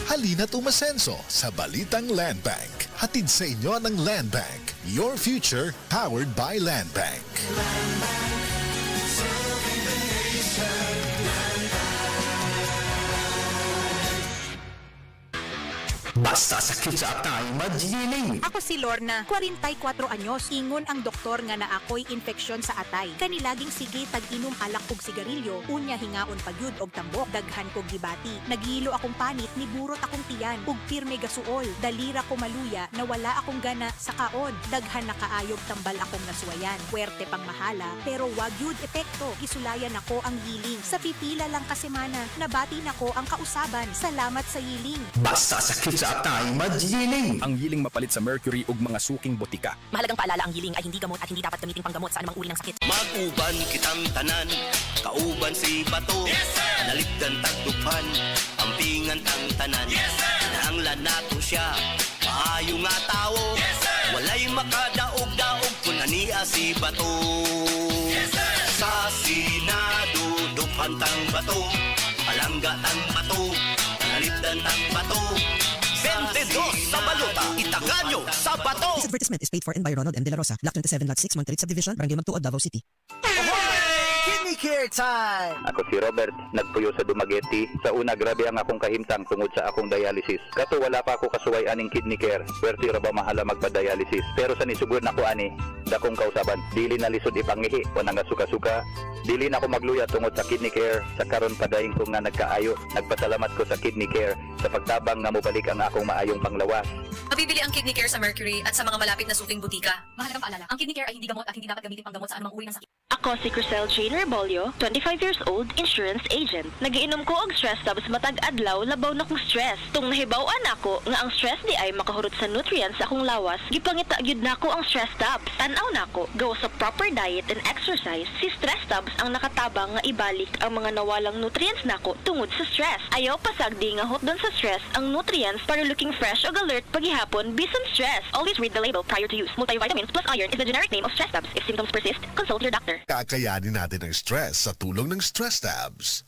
Halina't umasenso sa Balitang Land Bank. Hatid sa inyo ng Land Bank. Your future powered by Land Bank. Basta sakit sa atay, magyiling. Ako si Lorna, 44 anyos. Ingon ang doktor nga na ako'y infeksyon sa atay. Kanilaging sige tag-inom alak og sigarilyo, unya hingaon pagyud og tambok, daghan kog gibati. Nagilo akong panit, niburot akong tiyan, ug pirme gasuol. Dalira ko maluya, nawala akong gana sa kaon. Daghan na kaayog tambal akong nasuwayan. Puwerte pang mahala, pero wag yun epekto. Gisulayan ako ang yiling. Sa pipila lang ka semana, nabati nako ang kausaban. Salamat sa yiling. Basta sakit sa atay, magyiling. Ang yiling mapalit sa mercury ug mga suking botika. Mahalagang paalala, ang yiling ay hindi gamot at hindi dapat gamitin panggamot sa anumang uri ng sakit. Mag-uban kitang tanan, kauban si Bato. Yes, sir! Naligdan tagdupan, ampingan tang tanan. Yes, sir! Nanglan nato siya, maayo nga tao. Yes, sir! Walay makadaog-daog kung nania si Bato. Yes, sir! Sa Senado, dupan tang Bato. Palangga tang Bato, naligdan tang Bato. 22 sa balota, itaganyo sa Bato. This advertisement is paid for and by Ronald M. De La Rosa, Block 27, Lot 6, Monterey Subdivision, Barangay Magtuod, Davao City. Kidney Care Time! Ako si Robert, nagpuyo sa Dumaguete. Sa una, grabe ang akong kahimtang tungod sa akong dialysis. Kato wala pa ako kasuway aning kidney care. Pwerte ra ba mahala magpa-dialysis. Pero sa nisugod na ko ani, dakong kausaban. Dili na lisod ipangihi o nga suka-suka. Dili na ako magluya tungod sa kidney care. Sa karon padayon ko nga nagkaayo. Nagpasalamat ko sa kidney care sa pagtabang nga mobalik ang akong maayong panglawas. Mabibili ang Kidney Care sa Mercury at sa mga malapit na suking butika. Mahalagang paalala, ang Kidney Care ay hindi gamot at hindi dapat gamitin panggamot sa anumang uri ng sakit. Ako si Crisel Jane Rebolio, 25 years old, insurance agent. Nagiinom ko og stress tabs matag adlaw labaw na kong stress. Tung nahibaw-an ako nga ang stress di ay makahurot sa nutrients sa akong lawas, gipangita gyud nako ang stress tabs. Tan-aw nako, gawa sa proper diet and exercise, si stress tabs ang nakatabang nga ibalik ang mga nawalang nutrients nako tungod sa stress. Ayaw pasagdi nga hotdon sa stress ang nutrients para looking fresh og alert paghihapon bisan stress. Always read the label prior to use. Multivitamins plus iron is the generic name of stress tabs. If symptoms persist, consult your doctor. Kakayanin natin ang stress sa tulong ng Stress Tabs.